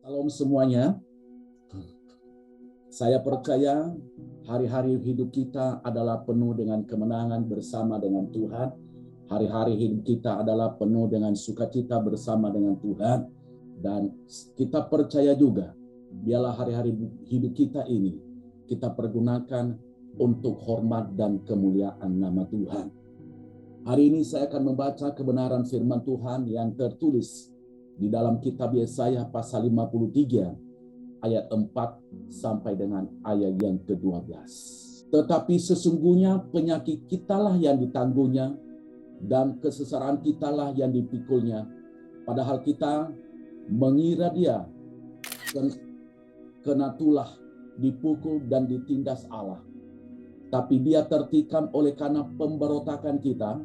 Salam semuanya. Saya percaya hari-hari hidup kita adalah penuh dengan kemenangan bersama dengan Tuhan. Hari-hari hidup kita adalah penuh dengan sukacita bersama dengan Tuhan. Dan kita percaya juga, biarlah hari-hari hidup kita ini kita pergunakan untuk hormat dan kemuliaan nama Tuhan. Hari ini saya akan membaca kebenaran firman Tuhan yang tertulis di dalam kitab Yesaya pasal 53 ayat 4 sampai dengan ayat yang ke-12. Tetapi sesungguhnya penyakit kitalah yang ditanggungnya dan kesesaran kitalah yang dipikulnya. Padahal kita mengira dia kena tulah, dipukul dan ditindas Allah. Tapi dia tertikam oleh karena pemberontakan kita,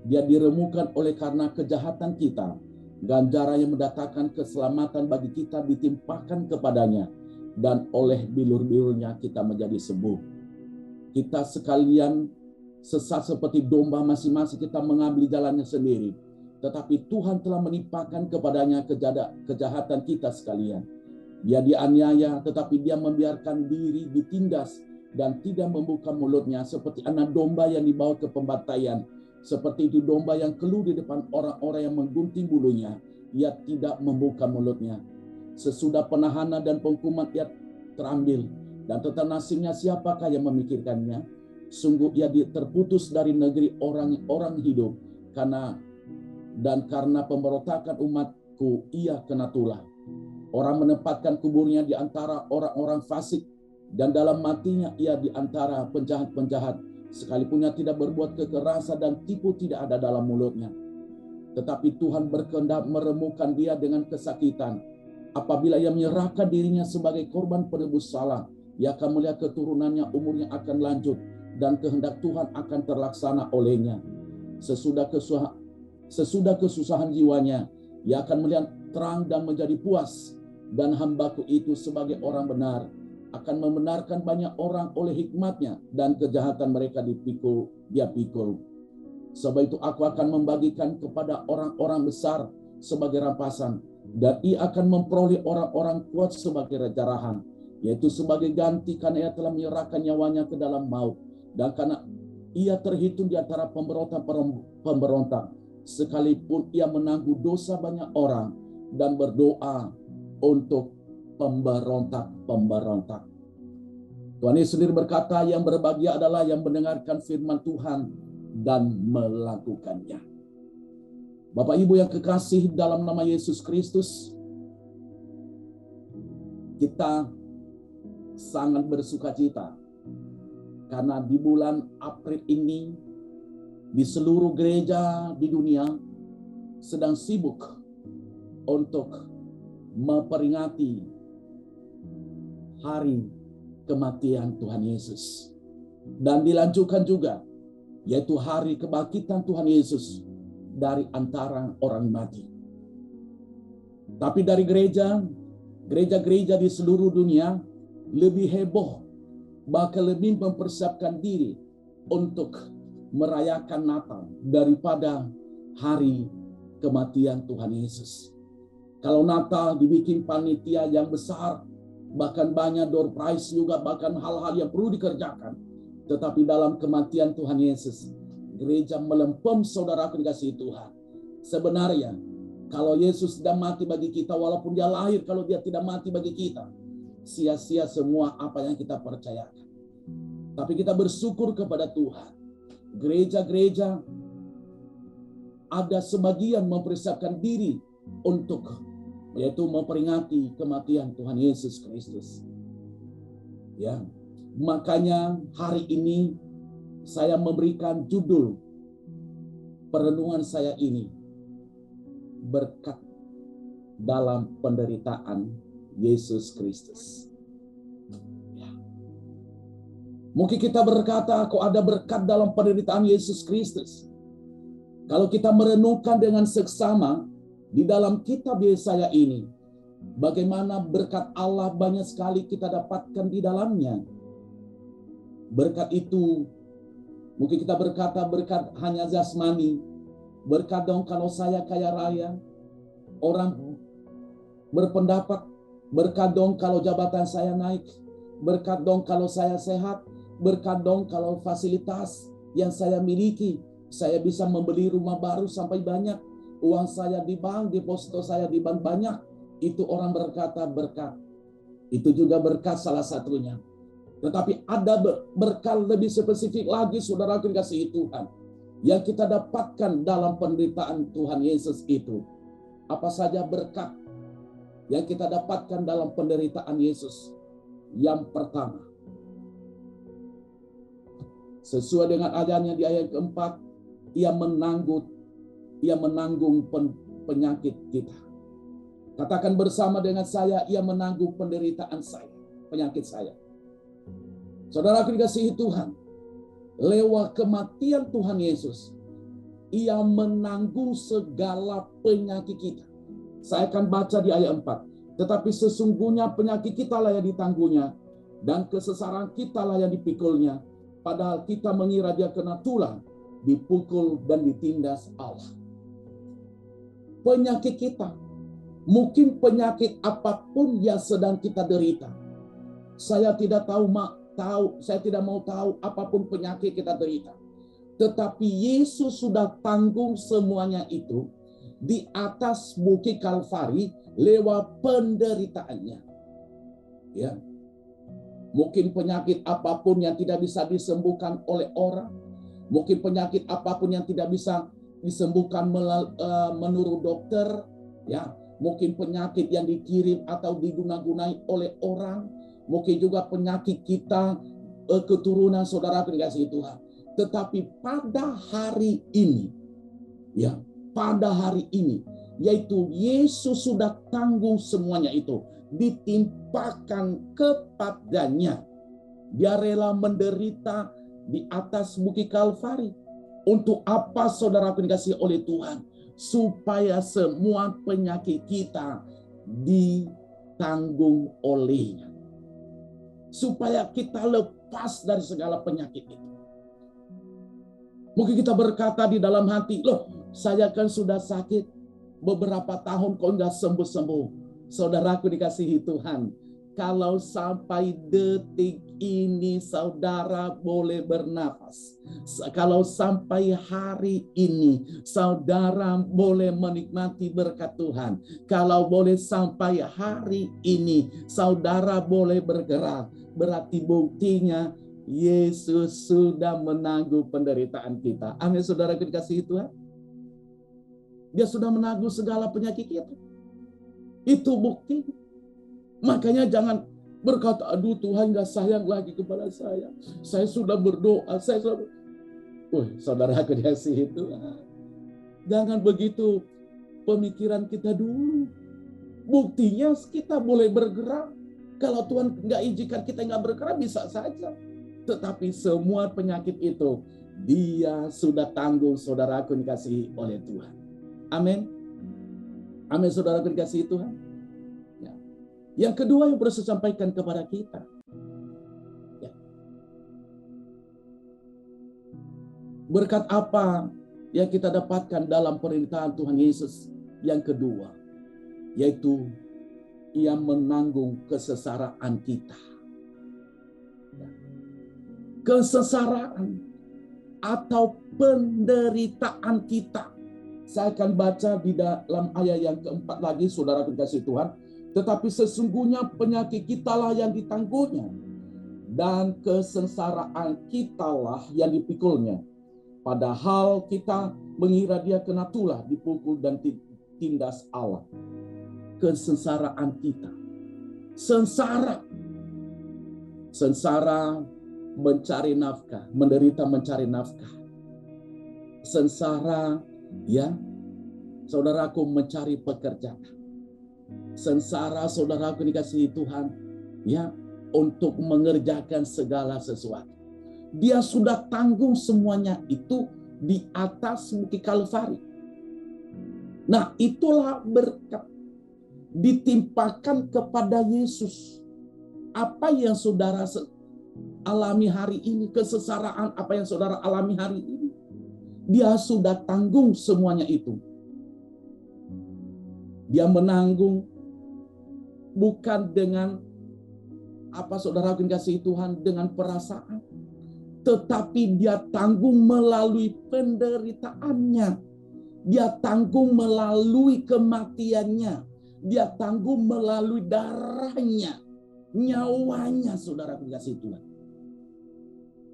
dia diremukan oleh karena kejahatan kita. Ganjaran yang mendatangkan keselamatan bagi kita ditimpakan kepadanya, dan oleh bilur-bilurnya kita menjadi sembuh. Kita sekalian sesat seperti domba, masing-masing kita mengambil jalannya sendiri. Tetapi Tuhan telah menimpakan kepadanya kejahatan kita sekalian. Dia dianiaya, tetapi dia membiarkan diri ditindas dan tidak membuka mulutnya, seperti anak domba yang dibawa ke pembantaian. Seperti itu domba yang keluh di depan orang-orang yang menggunting bulunya, ia tidak membuka mulutnya. Sesudah penahanan dan penghukuman ia terambil, dan tentang nasibnya siapakah yang memikirkannya? Sungguh ia terputus dari negeri orang-orang hidup, karena pemberontakan umatku ia kena tulah. Orang menempatkan kuburnya di antara orang-orang fasik, dan dalam matinya ia di antara penjahat-penjahat. Sekalipun ia tidak berbuat kekerasan dan tipu tidak ada dalam mulutnya. Tetapi Tuhan berkehendak meremukan dia dengan kesakitan. Apabila ia menyerahkan dirinya sebagai korban penebus salah, ia akan melihat keturunannya, umurnya akan lanjut, dan kehendak Tuhan akan terlaksana olehnya. Sesudah kesusahan jiwanya, ia akan melihat terang dan menjadi puas. Dan hambaku itu sebagai orang benar akan membenarkan banyak orang oleh hikmatnya, dan kejahatan mereka dia pikul. Sebab itu aku akan membagikan kepada orang-orang besar sebagai rampasan, dan ia akan memperoleh orang-orang kuat sebagai jarahan, yaitu sebagai ganti karena ia telah menyerahkan nyawanya ke dalam maut, dan karena ia terhitung di antara pemberontak, sekalipun ia menanggung dosa banyak orang dan berdoa untuk pemberontak. Tuhan Yesus sendiri berkata, yang berbahagia adalah yang mendengarkan firman Tuhan dan melakukannya. Bapak Ibu yang kekasih dalam nama Yesus Kristus, kita sangat bersukacita karena di bulan April ini di seluruh gereja di dunia sedang sibuk untuk memperingati hari kematian Tuhan Yesus. Dan dilanjutkan juga, yaitu hari kebangkitan Tuhan Yesus dari antara orang mati. Tapi dari gereja-gereja di seluruh dunia lebih heboh, bahkan lebih mempersiapkan diri untuk merayakan Natal daripada hari kematian Tuhan Yesus. Kalau Natal dibikin panitia yang besar, bahkan banyak door prize juga, bahkan hal-hal yang perlu dikerjakan. Tetapi dalam kematian Tuhan Yesus, gereja melempem saudaraku dikasihi Tuhan. Sebenarnya, kalau Yesus sudah mati bagi kita, walaupun dia lahir, kalau dia tidak mati bagi kita, sia-sia semua apa yang kita percayakan. Tapi kita bersyukur kepada Tuhan. Gereja-gereja ada sebagian mempersiapkan diri untuk yaitu memperingati kematian Tuhan Yesus Kristus. Ya, makanya hari ini saya memberikan judul perenungan saya ini, berkat dalam penderitaan Yesus Kristus. Ya. Mungkin kita berkata, kok ada berkat dalam penderitaan Yesus Kristus? Kalau kita merenungkan dengan seksama di dalam kitab Yesaya ini, bagaimana berkat Allah banyak sekali kita dapatkan di dalamnya. Berkat itu, mungkin kita berkata berkat hanya jasmani, berkat dong kalau saya kaya raya, orang berpendapat Berkat dong kalau jabatan saya naik. Berkat dong kalau saya sehat. Berkat dong kalau fasilitas yang saya miliki. Saya bisa membeli rumah baru sampai banyak. Uang saya di bank, deposito saya di bank banyak. Itu orang berkata berkat. Itu juga berkat salah satunya. Tetapi ada berkat lebih spesifik lagi, saudara dikasihi Tuhan, yang kita dapatkan dalam penderitaan Tuhan Yesus itu. Apa saja berkat yang kita dapatkan dalam penderitaan Yesus? Yang pertama, sesuai dengan ajarannya di ayat keempat, ia menanggung penyakit kita. Katakan bersama dengan saya, ia menanggung penderitaan saya, penyakit saya. Saudara dikasihi Tuhan, lewat kematian Tuhan Yesus, ia menanggung segala penyakit kita. Saya akan baca di ayat 4. Tetapi sesungguhnya penyakit kita lah yang ditanggungnya, dan kesesaran kita lah yang dipikulnya. Padahal kita mengira dia kena tulang, dipukul dan ditindas Allah. Penyakit kita, mungkin penyakit apapun yang sedang kita derita. Saya tidak saya tidak mau tahu apapun penyakit kita derita. Tetapi Yesus sudah tanggung semuanya itu di atas bukit Kalvari lewat penderitaannya. Ya. Mungkin penyakit apapun yang tidak bisa disembuhkan oleh orang, mungkin penyakit apapun yang tidak bisa disembuhkan menurut dokter, ya. Mungkin penyakit yang dikirim atau diguna-gunai oleh orang, mungkin juga penyakit kita keturunan saudara dikasihi Tuhan. Tetapi pada hari ini, ya, pada hari ini, yaitu Yesus sudah tanggung semuanya itu, ditimpakan kepadanya. Dia rela menderita di atas bukit Kalvari. Untuk apa saudara dikasihi oleh Tuhan? Supaya semua penyakit kita ditanggung olehnya. Supaya kita lepas dari segala penyakit itu. Mungkin kita berkata di dalam hati, loh, saya kan sudah sakit beberapa tahun kok nggak sembuh-sembuh. Saudaraku dikasihi Tuhan, kalau sampai detik ini saudara boleh bernapas, kalau sampai hari ini saudara boleh menikmati berkat Tuhan, kalau boleh sampai hari ini saudara boleh bergerak, berarti buktinya Yesus sudah menanggung penderitaan kita. Amin, saudara dikasihi Tuhan. Dia sudah menanggung segala penyakit kita. Itu bukti. Makanya jangan berkata, aduh Tuhan gak sayang lagi kepada saya. Saya sudah berdoa. Saudara dikasihi Tuhan. Jangan begitu pemikiran kita dulu. Buktinya kita boleh bergerak. Kalau Tuhan gak izinkan kita gak bergerak, bisa saja. Tetapi semua penyakit itu dia sudah tanggung, saudaraku dikasihi oleh Tuhan. Amin. Amin, saudaraku dikasihi Tuhan. Ya. Yang kedua yang perlu saya sampaikan kepada kita. Ya. Berkat apa yang kita dapatkan dalam perintahan Tuhan Yesus? Yang kedua, yaitu ia menanggung kesesaraan kita. Kesesaraan atau penderitaan kita. Saya akan baca di dalam ayat yang keempat lagi, saudara dikasihi Tuhan. Tetapi sesungguhnya penyakit kitalah yang ditanggungnya, dan kesengsaraan kitalah yang dipikulnya. Padahal kita mengira dia kena tulah, dipukul dan ditindas Allah. Kesengsaraan kita. Sengsara mencari nafkah, menderita mencari nafkah. Sengsara, ya, saudaraku mencari pekerjaan. Sengsara, saudaraku dikasihi Tuhan, ya, untuk mengerjakan segala sesuatu. Dia sudah tanggung semuanya itu di atas bukit Kalvari. Nah, itulah berkat ditimpakan kepada Yesus. Apa yang saudara alami hari ini, kesesaraan apa yang saudara alami hari ini, dia sudah tanggung semuanya itu. Dia menanggung bukan dengan apa saudara kasih Tuhan, dengan perasaan, tetapi dia tanggung melalui penderitaannya, dia tanggung melalui kematiannya, dia tanggung melalui darahnya, nyawanya saudara kasih Tuhan,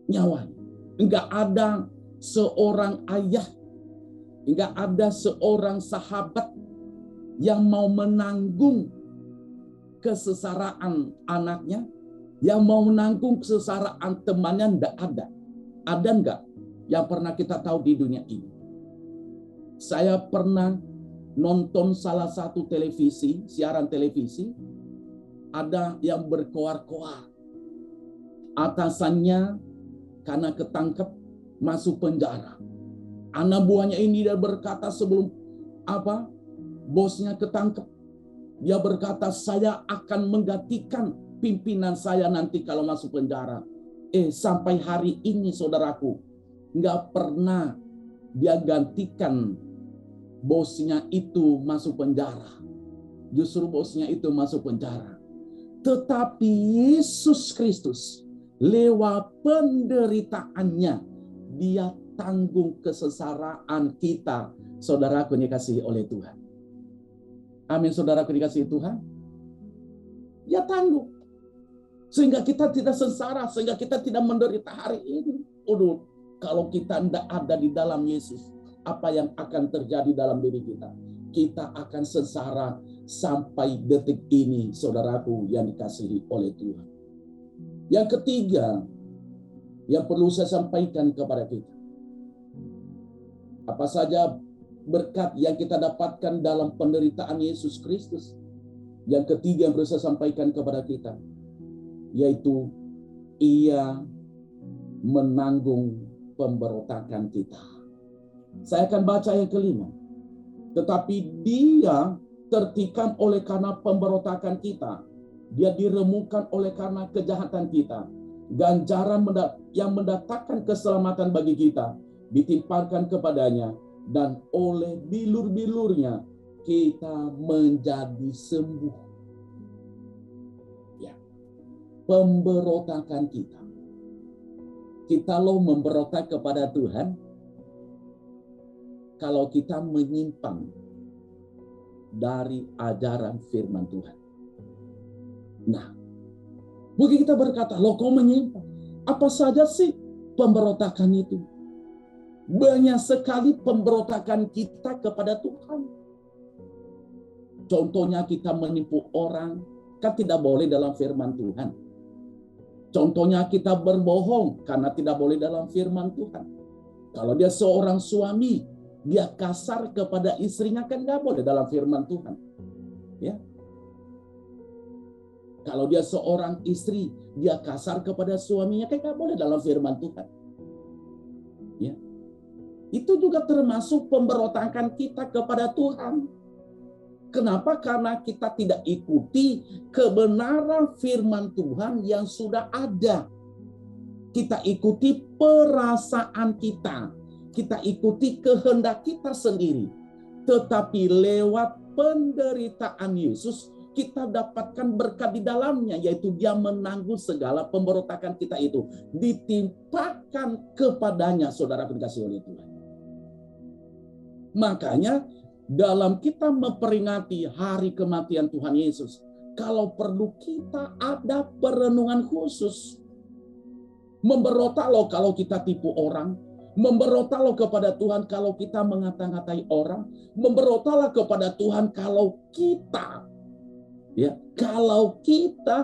nyawanya. Enggak ada seorang ayah, enggak ada seorang sahabat yang mau menanggung kesesaraan anaknya, yang mau menanggung kesesaraan temannya. Enggak ada. Ada enggak yang pernah kita tahu di dunia ini? Saya pernah nonton salah satu televisi, siaran televisi, ada yang berkoar-koar. Atasannya karena ketangkep masuk penjara. Anak buahnya ini dia berkata sebelum bosnya ketangkep, dia berkata, saya akan menggantikan pimpinan saya nanti kalau masuk penjara. Sampai hari ini saudaraku, nggak pernah dia gantikan bosnya itu masuk penjara. Justru bosnya itu masuk penjara. Tetapi Yesus Kristus lewat penderitaannya, dia tanggung kesesaraan kita, saudaraku dikasihi oleh Tuhan. Amin, saudaraku dikasihi Tuhan. Dia tanggung. Sehingga kita tidak sengsara, sehingga kita tidak menderita hari ini. Kalau kita tidak ada di dalam Yesus, apa yang akan terjadi dalam diri kita? Kita akan sengsara sampai detik ini, saudaraku yang dikasihi oleh Tuhan. Yang ketiga, yang perlu saya sampaikan kepada kita. Apa saja berkat yang kita dapatkan dalam penderitaan Yesus Kristus. Yang ketiga yang perlu saya sampaikan kepada kita, yaitu Ia menanggung pemberontakan kita. Saya akan baca yang kelima. Tetapi Dia tertikam oleh karena pemberontakan kita. Dia diremukkan oleh karena kejahatan kita. Ganjaran yang mendatangkan keselamatan bagi kita ditimpakan kepadanya, dan oleh bilur-bilurnya kita menjadi sembuh. Ya, pemberontakan kita. Kita memberontak kepada Tuhan kalau kita menyimpang dari ajaran firman Tuhan. Nah, mungkin kita berkata, kau menyimpang. Apa saja sih pemberontakan itu? Banyak sekali pemberontakan kita kepada Tuhan. Contohnya kita menipu orang, kan tidak boleh dalam firman Tuhan. Contohnya kita berbohong, karena tidak boleh dalam firman Tuhan. Kalau dia seorang suami, dia kasar kepada istrinya, kan nggak boleh dalam firman Tuhan. Ya. Kalau dia seorang istri, dia kasar kepada suaminya, kan nggak boleh dalam firman Tuhan. Ya. Itu juga termasuk pemberontakan kita kepada Tuhan. Kenapa? Karena kita tidak ikuti kebenaran firman Tuhan yang sudah ada. Kita ikuti perasaan kita. Kita ikuti kehendak kita sendiri. Tetapi lewat penderitaan Yesus, kita dapatkan berkat di dalamnya, yaitu Dia menanggung segala pemberontakan kita itu. Ditimpakan kepadanya, saudara dikasihi oleh Tuhan. Makanya dalam kita memperingati hari kematian Tuhan Yesus, kalau perlu kita ada perenungan khusus. Memberontak kalau kita tipu orang, memberontak kepada Tuhan kalau kita mengata-ngatai orang, memberontaklah kepada Tuhan kalau kita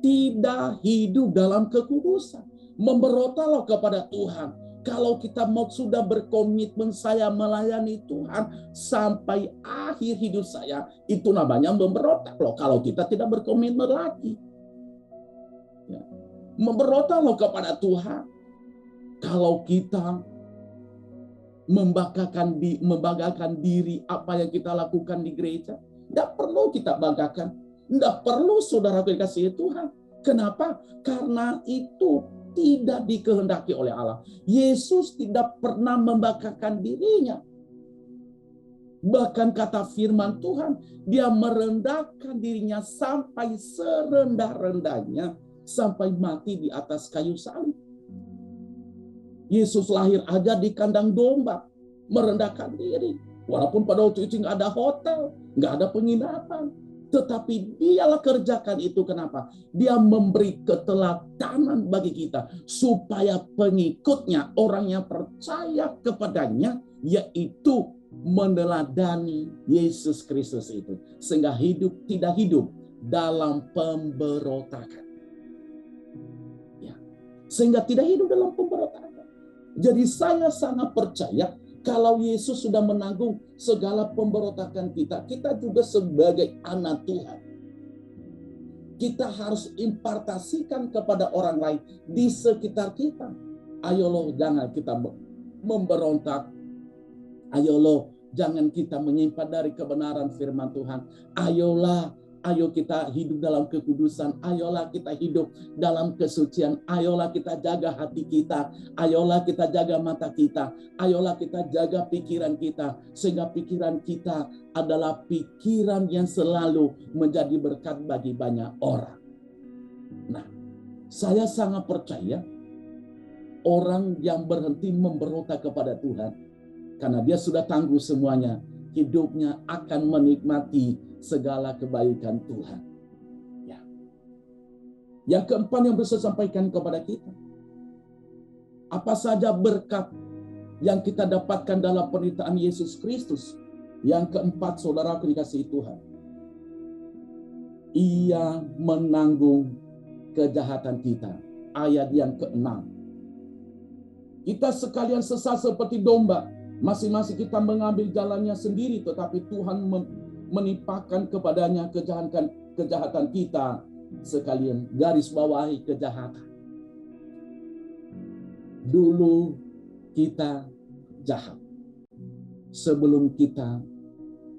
tidak hidup dalam kekudusan. Memberontaklah kepada Tuhan kalau kita mau sudah berkomitmen, saya melayani Tuhan sampai akhir hidup saya, itu namanya memberontak kalau kita tidak berkomitmen lagi. Ya. Memberontak kepada Tuhan kalau kita membanggakan diri apa yang kita lakukan di gereja. Tidak perlu kita banggakan. Tidak perlu, saudara dikasihi Tuhan. Kenapa? Karena itu tidak dikehendaki oleh Allah. Yesus tidak pernah membanggakan dirinya. Bahkan kata firman Tuhan, dia merendahkan dirinya sampai serendah-rendahnya, sampai mati di atas kayu salib. Yesus lahir aja di kandang domba, merendahkan diri. Walaupun pada waktu itu nggak ada hotel, nggak ada penginapan. Tetapi dialah kerjakan itu. Kenapa? Dia memberi keteladanan bagi kita. Supaya pengikutnya, orang yang percaya kepadanya, yaitu meneladani Yesus Kristus itu. Sehingga tidak hidup dalam pemberontakan. Ya. Sehingga tidak hidup dalam pemberontakan. Jadi saya sangat percaya kalau Yesus sudah menanggung segala pemberontakan kita, kita juga sebagai anak Tuhan, kita harus impartasikan kepada orang lain di sekitar kita. Ayo loh, jangan kita memberontak. Ayo loh, jangan kita menyimpan dari kebenaran firman Tuhan. Ayo kita hidup dalam kekudusan. Ayolah kita hidup dalam kesucian. Ayolah kita jaga hati kita. Ayolah kita jaga mata kita. Ayolah kita jaga pikiran kita. Sehingga pikiran kita adalah pikiran yang selalu menjadi berkat bagi banyak orang. Nah, saya sangat percaya orang yang berhenti memberontak kepada Tuhan, karena dia sudah tangguh semuanya, hidupnya akan menikmati segala kebaikan Tuhan. Ya. Yang keempat yang bisa sampaikan kepada kita, apa saja berkat yang kita dapatkan dalam penderitaan Yesus Kristus? Yang keempat, saudara dikasihi Tuhan, Ia menanggung kejahatan kita. Ayat yang ke-6. Kita sekalian sesat seperti domba, masing-masing kita mengambil jalannya sendiri, tetapi Tuhan menimpakan kepadanya kejahatan kita sekalian. Garis bawahi kejahatan. Dulu kita jahat sebelum kita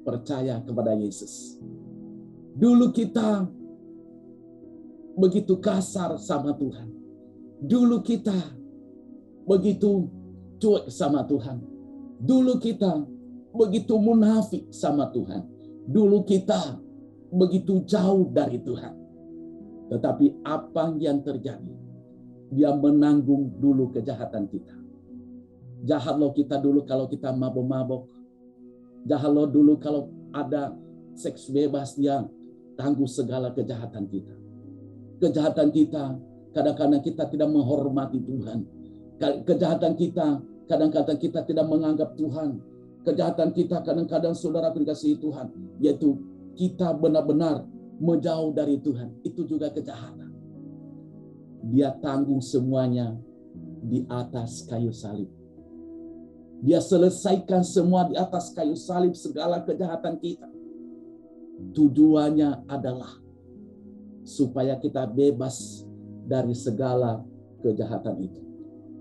percaya kepada Yesus. Dulu kita begitu kasar sama Tuhan. Dulu kita begitu cuek sama Tuhan. Dulu kita begitu munafik sama Tuhan. Dulu kita begitu jauh dari Tuhan. Tetapi apa yang terjadi? Dia menanggung dulu kejahatan kita. Jahat loh kita dulu kalau kita mabok-mabok. Jahat loh dulu kalau ada seks bebas, dia tangguh segala kejahatan kita. Kejahatan kita, kadang-kadang kita tidak menghormati Tuhan. Kejahatan kita, kadang-kadang kita tidak menganggap Tuhan. Kejahatan kita kadang-kadang, saudara dikasihi Tuhan, yaitu kita benar-benar menjauh dari Tuhan. Itu juga kejahatan. Dia tanggung semuanya di atas kayu salib. Dia selesaikan semua di atas kayu salib, segala kejahatan kita. Tujuannya adalah supaya kita bebas dari segala kejahatan itu.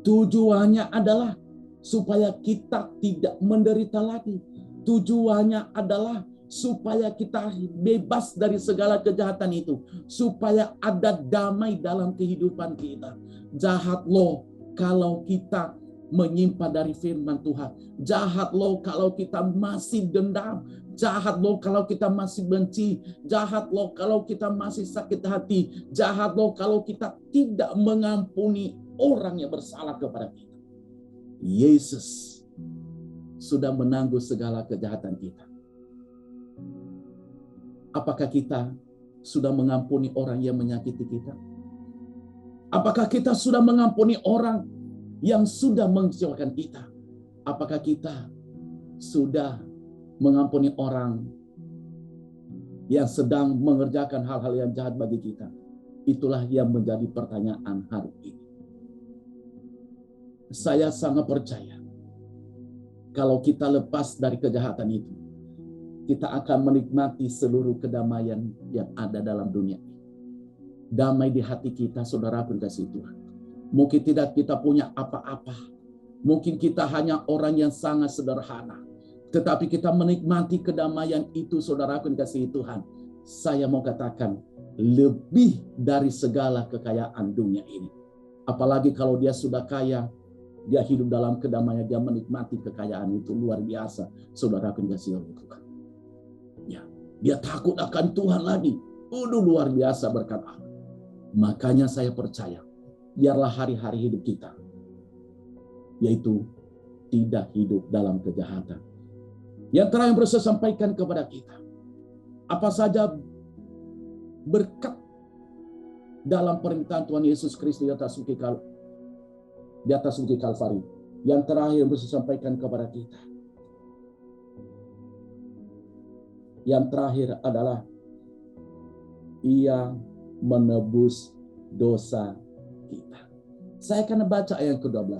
Tujuannya adalah supaya kita tidak menderita lagi. Tujuannya adalah supaya kita bebas dari segala kejahatan itu. Supaya ada damai dalam kehidupan kita. Jahat loh kalau kita menyimpan dari firman Tuhan. Jahat loh kalau kita masih dendam. Jahat loh kalau kita masih benci. Jahat loh kalau kita masih sakit hati. Jahat loh kalau kita tidak mengampuni orang yang bersalah kepada kita. Yesus sudah menanggung segala kejahatan kita. Apakah kita sudah mengampuni orang yang menyakiti kita? Apakah kita sudah mengampuni orang yang sudah mengecewakan kita? Apakah kita sudah mengampuni orang yang sedang mengerjakan hal-hal yang jahat bagi kita? Itulah yang menjadi pertanyaan hari ini. Saya sangat percaya kalau kita lepas dari kejahatan itu, kita akan menikmati seluruh kedamaian yang ada dalam dunia ini. Damai di hati kita, saudara dikasihi Tuhan. Mungkin tidak kita punya apa-apa. Mungkin kita hanya orang yang sangat sederhana. Tetapi kita menikmati kedamaian itu, saudara dikasihi Tuhan. Saya mau katakan, lebih dari segala kekayaan dunia ini. Apalagi kalau dia sudah kaya, Dia hidup dalam kedamaian, dia menikmati kekayaan itu luar biasa. Saudara akan kasih oleh Tuhan. Ya, dia takut akan Tuhan lagi. Luar biasa berkat Allah. Makanya saya percaya, biarlah hari-hari hidup kita, yaitu tidak hidup dalam kejahatan. Yang terakhir yang saya sampaikan kepada kita, apa saja berkat dalam permintaan Tuhan Yesus Kristus di atas bukit Kalvari. Yang terakhir yang saya sampaikan kepada kita, yang terakhir adalah Ia menebus dosa kita. Saya akan baca ayat ke-12.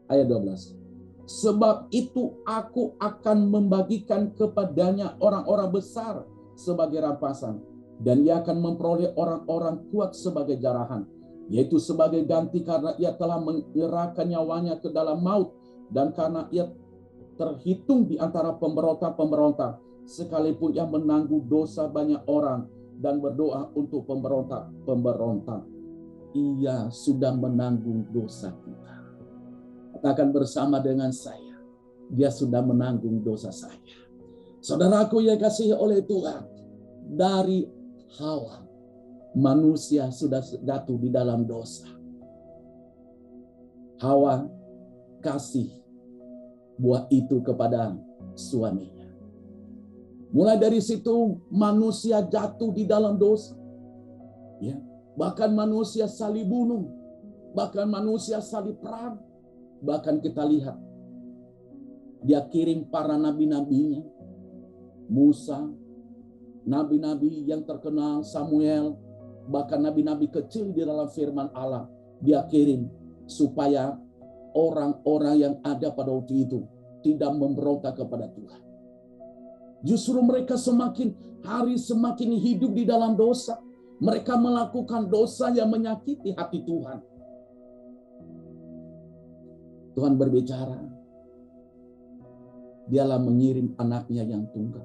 Ayat 12. Sebab itu aku akan membagikan kepadanya orang-orang besar sebagai rampasan, dan ia akan memperoleh orang-orang kuat sebagai jarahan, yaitu sebagai ganti karena ia telah menyerahkan nyawanya ke dalam maut, dan karena ia terhitung di antara pemberontak-pemberontak, sekalipun ia menanggung dosa banyak orang dan berdoa untuk pemberontak-pemberontak. Ia sudah menanggung dosa kita. Katakan bersama dengan saya, dia sudah menanggung dosa saya. Saudaraku yang kasih oleh Tuhan, dari Hawa, manusia sudah jatuh di dalam dosa. Hawa kasih buah itu kepada suaminya. Mulai dari situ manusia jatuh di dalam dosa. Ya, bahkan manusia saling bunuh, bahkan manusia saling perang. Bahkan kita lihat, dia kirim para nabi-nabinya, Musa, nabi-nabi yang terkenal, Samuel, bahkan nabi-nabi kecil di dalam firman Allah, dia kirim supaya orang-orang yang ada pada waktu itu tidak memberontak kepada Tuhan. Justru mereka semakin hari semakin hidup di dalam dosa. Mereka melakukan dosa yang menyakiti hati Tuhan. Tuhan berbicara, dialah mengirim anaknya yang tunggal.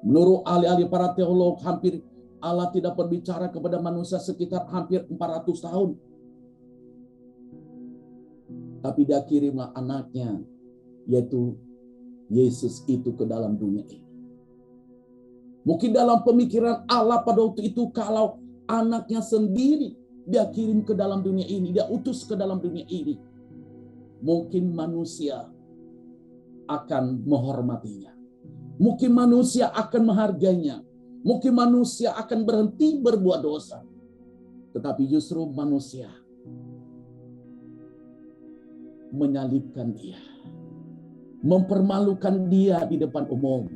Menurut ahli-ahli para teolog, hampir Allah tidak berbicara kepada manusia sekitar hampir 400 tahun. Tapi dia kirimlah anaknya, yaitu Yesus itu ke dalam dunia ini. Mungkin dalam pemikiran Allah pada waktu itu, kalau anaknya sendiri dia kirim ke dalam dunia ini, dia utus ke dalam dunia ini, mungkin manusia akan menghormatinya. Mungkin manusia akan menghargainya. Mungkin manusia akan berhenti berbuat dosa. Tetapi justru manusia menyalibkan dia, mempermalukan dia di depan umum.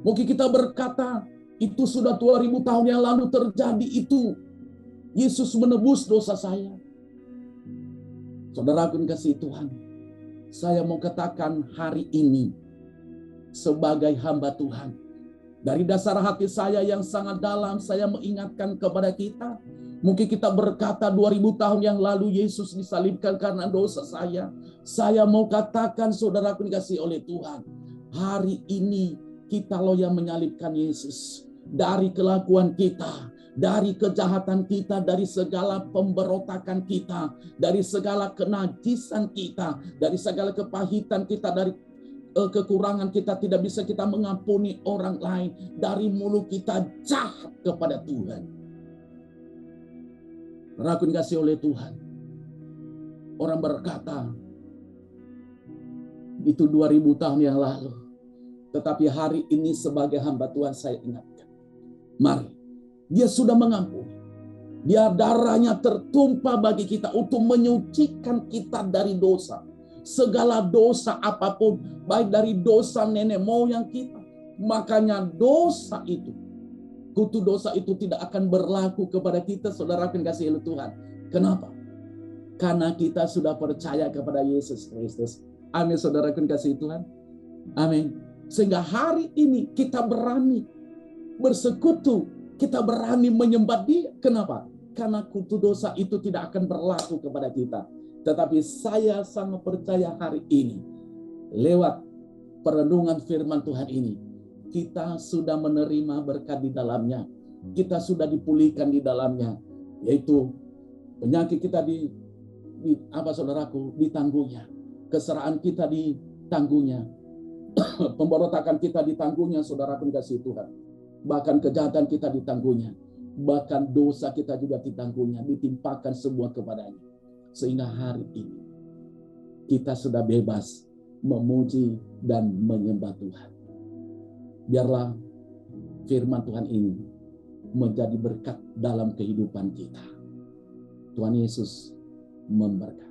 Mungkin kita berkata, itu sudah 2000 tahun yang lalu terjadi itu. Yesus menebus dosa saya. Saudara pun kasih Tuhan, saya mau katakan hari ini sebagai hamba Tuhan, dari dasar hati saya yang sangat dalam, saya mengingatkan kepada kita. Mungkin kita berkata 2000 tahun yang lalu Yesus disalibkan karena dosa saya. Saya mau katakan saudara pun dikasih oleh Tuhan, hari ini kita loh yang menyalibkan Yesus. Dari kelakuan kita, dari kejahatan kita, dari segala pemberontakan kita, dari segala kenajisan kita, dari segala kepahitan kita, dari kekurangan kita, tidak bisa kita mengampuni orang lain, dari mulut kita jahat kepada Tuhan. Aku dikasih oleh Tuhan, orang berkata itu 2000 tahun yang lalu, tetapi hari ini sebagai hamba Tuhan saya ingatkan, mari, dia sudah mengampuni. Dia darahnya tertumpah bagi kita untuk menyucikan kita dari dosa. Segala dosa apapun, baik dari dosa nenek moyang kita. Makanya dosa itu, kutu dosa itu tidak akan berlaku kepada kita, saudara akan kasih oleh Tuhan. Kenapa? Karena kita sudah percaya kepada Yesus Kristus. Amin, saudara akan kasih Tuhan. Amin. Sehingga hari ini kita berani bersekutu, kita berani menyembah Dia. Kenapa? Karena kutu dosa itu tidak akan berlaku kepada kita. Tetapi saya sangat percaya hari ini, lewat perenungan firman Tuhan ini, kita sudah menerima berkat di dalamnya. Kita sudah dipulihkan di dalamnya, yaitu penyakit kita apa saudaraku, ditanggungnya. Keserahan kita ditanggungnya. Pemberontakan kita ditanggungnya, saudara kasih Tuhan. Bahkan kejahatan kita ditanggungnya. Bahkan dosa kita juga ditanggungnya, ditimpakan semua kepadanya. Sehingga hari ini kita sudah bebas memuji dan menyembah Tuhan. Biarlah firman Tuhan ini menjadi berkat dalam kehidupan kita. Tuhan Yesus memberkati.